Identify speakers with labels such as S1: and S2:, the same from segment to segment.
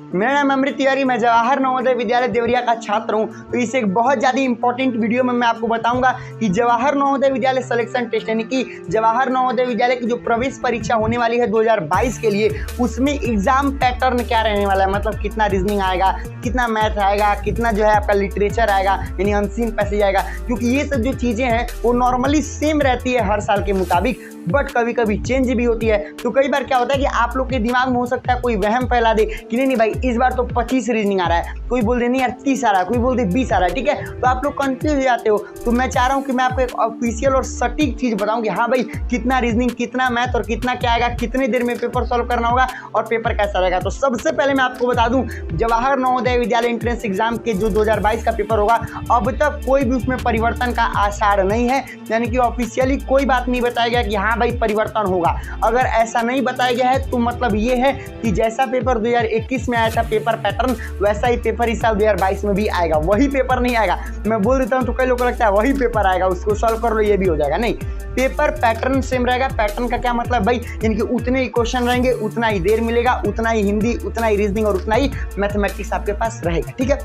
S1: मेरा नाम अमृत तिवारी, मैं जवाहर नवोदय विद्यालय देवरिया का छात्र हूं। तो इस एक बहुत ज़्यादा इंपॉर्टेंट वीडियो में मैं आपको बताऊंगा कि जवाहर नवोदय विद्यालय सिलेक्शन टेस्ट यानी कि जवाहर नवोदय विद्यालय की जो प्रवेश परीक्षा होने वाली है 2022 के लिए, उसमें एग्जाम पैटर्न क्या रहने वाला है। मतलब कितना रीजनिंग आएगा, कितना मैथ आएगा, कितना जो है आपका लिटरेचर आएगा यानी अनसीन पैसेज आएगा। क्योंकि ये सब जो चीज़ें हैं वो नॉर्मली सेम रहती है हर साल के मुताबिक, बट कभी कभी चेंज भी होती है। तो कई बार क्या होता है कि आप लोग के दिमाग में हो सकता है कोई वहम फैला दे कि नहीं भाई इस बार तो 25 रीजनिंग आ रहा है, कोई बोल दे नहीं यार 30 आ रहा है, कोई बोल दे 20 आ रहा है। ठीक है, तो आप लोग कंफ्यूज हो जाते हो। तो मैं चाह रहा हूँ कि मैं आपको एक ऑफिशियल और सटीक चीज़ बताऊँ कि हाँ भाई कितना रीजनिंग, कितना मैथ और कितना क्या आएगा, कितने देर में पेपर सॉल्व करना होगा और पेपर कैसा रहेगा। तो सबसे पहले मैं आपको बता दूं, जवाहर नवोदय विद्यालय एंट्रेंस एग्जाम के जो 2022 का पेपर होगा, अब तक कोई भी उसमें परिवर्तन का आसार नहीं है। यानी कि ऑफिशियली कोई बात नहीं बताया गया कि हाँ भाई परिवर्तन होगा। अगर ऐसा नहीं बताया गया है तो मतलब ये है कि जैसा पेपर 2021 में आया था पेपर पैटर्न, वैसा ही पेपर इस साल 2022 में भी आएगा। वही पेपर नहीं आएगा, मैं बोल देता हूँ तो कई लोगों को लगता है वही पेपर आएगा, उसको सॉल्व कर लो ये भी हो जाएगा। नहीं, पेपर पैटर्न सेम रहेगा। पैटर्न का क्या मतलब भाई, यानी कि उतने ही क्वेश्चन रहेंगे, उतना ही देर मिलेगा, उतना ही हिंदी, उतना ही रीजनिंग और उतना ही मैथमेटिक्स आपके पास रहेगा। ठीक है,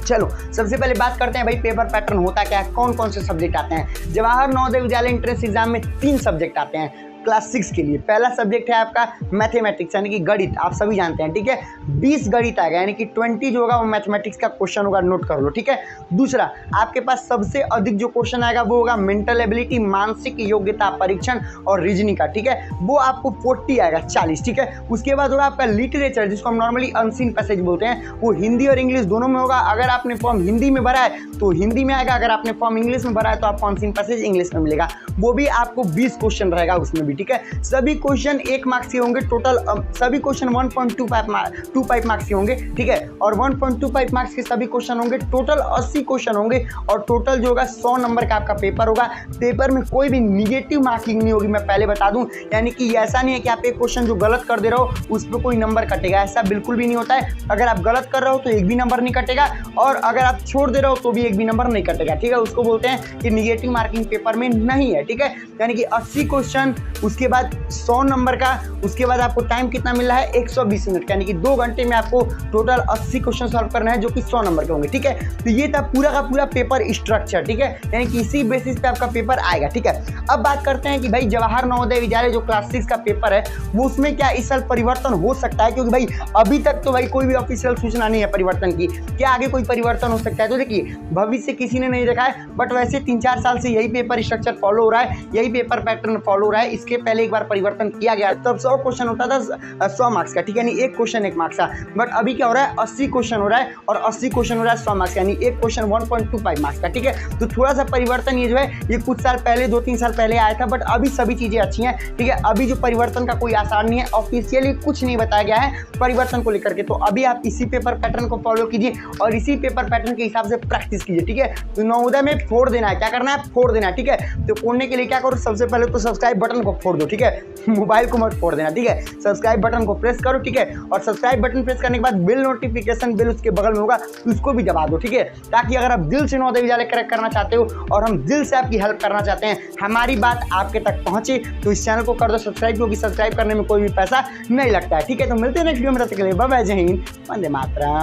S1: चलो सबसे पहले बात करते हैं भाई पेपर पैटर्न होता क्या है, कौन कौन से सब्जेक्ट आते हैं। जवाहर नवोदय विद्यालय एंट्रेंस एग्जाम में 3 सब्जेक्ट आते हैं क्लास 6 के लिए। पहला सब्जेक्ट है आपका मैथमेटिक्स यानी कि गणित, आप सभी जानते हैं। ठीक है, 20 गणित आएगा यानी कि 20 जो होगा वो मैथमेटिक्स का क्वेश्चन होगा, नोट कर लो। ठीक है, दूसरा आपके पास सबसे अधिक जो क्वेश्चन आएगा वो होगा मेंटल एबिलिटी, मानसिक योग्यता परीक्षण और रीजनिंग का। ठीक है, वो आपको 40 आएगा, 40। ठीक है, उसके बाद होगा आपका लिटरेचर जिसको हम नॉर्मली अनसीन पैसेज बोलते हैं, वो हिंदी और इंग्लिश दोनों में होगा। अगर आपने फॉर्म हिंदी में भरा है तो हिंदी में आएगा, अगर आपने फॉर्म इंग्लिश में भरा है तो आपको अनसीन पैसेज इंग्लिश में मिलेगा। वो भी आपको 20 क्वेश्चन रहेगा उसमें भी। ठीक है, सभी क्वेश्चन 1 मार्क्स के होंगे टोटल, सभी क्वेश्चन 1.25 मार्क्स के होंगे। ठीक है, और 1.25 मार्क्स के सभी क्वेश्चन होंगे, टोटल 80 क्वेश्चन होंगे और टोटल जो होगा 100 नंबर का आपका पेपर होगा। पेपर में कोई भी निगेटिव मार्किंग नहीं होगी, मैं पहले बता दूं। यानी कि ऐसा नहीं है कि आप एक क्वेश्चन जो गलत कर दे रहे हो उस पर कोई नंबर कटेगा, ऐसा बिल्कुल भी नहीं होता है। अगर आप गलत कर रहे हो तो एक भी नंबर नहीं कटेगा और अगर आप छोड़ दे रहे हो तो भी एक भी नंबर नहीं कटेगा। ठीक है, उसको बोलते हैं कि निगेटिव मार्किंग पेपर में नहीं है। ठीक है, यानी कि 80 क्वेश्चन, उसके बाद 100 नंबर का, उसके बाद आपको टाइम कितना मिल रहा है 120 मिनट, यानी कि 2 घंटे में आपको टोटल 80 क्वेश्चन सॉल्व करना है जो कि 100 नंबर के होंगे। ठीक है, तो ये था पूरा का पूरा पेपर स्ट्रक्चर। ठीक है, यानी कि इसी बेसिस पे आपका पेपर आएगा। ठीक है, अब बात करते हैं कि भाई जवाहर नवोदय विद्यालय जो क्लास 6 का पेपर है वो उसमें क्या इस साल परिवर्तन हो सकता है, क्योंकि भाई अभी तक तो भाई कोई भी ऑफिशियल सूचना नहीं है परिवर्तन की। क्या आगे कोई परिवर्तन हो सकता है? तो देखिए भविष्य किसी ने नहीं देखा है, बट वैसे 3-4 साल से यही पेपर स्ट्रक्चर फॉलो हो रहा है, यही पेपर पैटर्न फॉलो हो रहा है। इसके पहले एक बार परिवर्तन किया गया तब 100 क्वेश्चन होता था 100 मार्क्स का। ठीक है, यानी एक क्वेश्चन 1 मार्क्स का, बट अभी क्या हो रहा है 80 क्वेश्चन हो रहा है और 80 क्वेश्चन हो रहा है 100 मार्क्स, यानी एक क्वेश्चन 1.25 मार्क्स का। ठीक है, तो थोड़ा सा परिवर्तन ये जो है ये कुछ साल पहले 2-3 साल पहले आया था, बट अभी सभी चीजें अच्छी हैं। ठीक है, अभी जो परिवर्तन का कोई आसार नहीं है, ऑफिशियली कुछ नहीं बताया गया है परिवर्तन को लेकर के। तो अभी आप इसी पेपर पैटर्न को फॉलो कीजिए और इसी पेपर पैटर्न के हिसाब से प्रैक्टिस कीजिए। ठीक है, तो नवोदय में फोड़ देना है, क्या करना है फोड़ देना है। ठीक है, तो फोड़ने के लिए क्या करो, सबसे पहले तो सब्सक्राइब बटन को फोड़ दो। ठीक है, मोबाइल को मत फोड़ देना। ठीक है, सब्सक्राइब बटन को प्रेस करो। ठीक है, और सब्सक्राइब बटन प्रेस करने के बाद बिल नोटिफिकेशन बिल उसके बगल में होगा, उसको भी दबा दो। ठीक है, ताकि अगर आप दिल से नवोदय विद्यालय क्रैक करना चाहते हो और हम दिल से आपकी हेल्प करना चाहते हैं, हमारी बात आपके तक पहुंचे, तो इस चैनल को कर दो सब्सक्राइब, क्योंकि सब्सक्राइब करने में कोई भी पैसा नहीं लगता है। ठीक है, तो मिलते हैं नेक्स्ट वीडियो में, तब तक के लिए बाय बाय, जय हिंद, वंदे मातरम।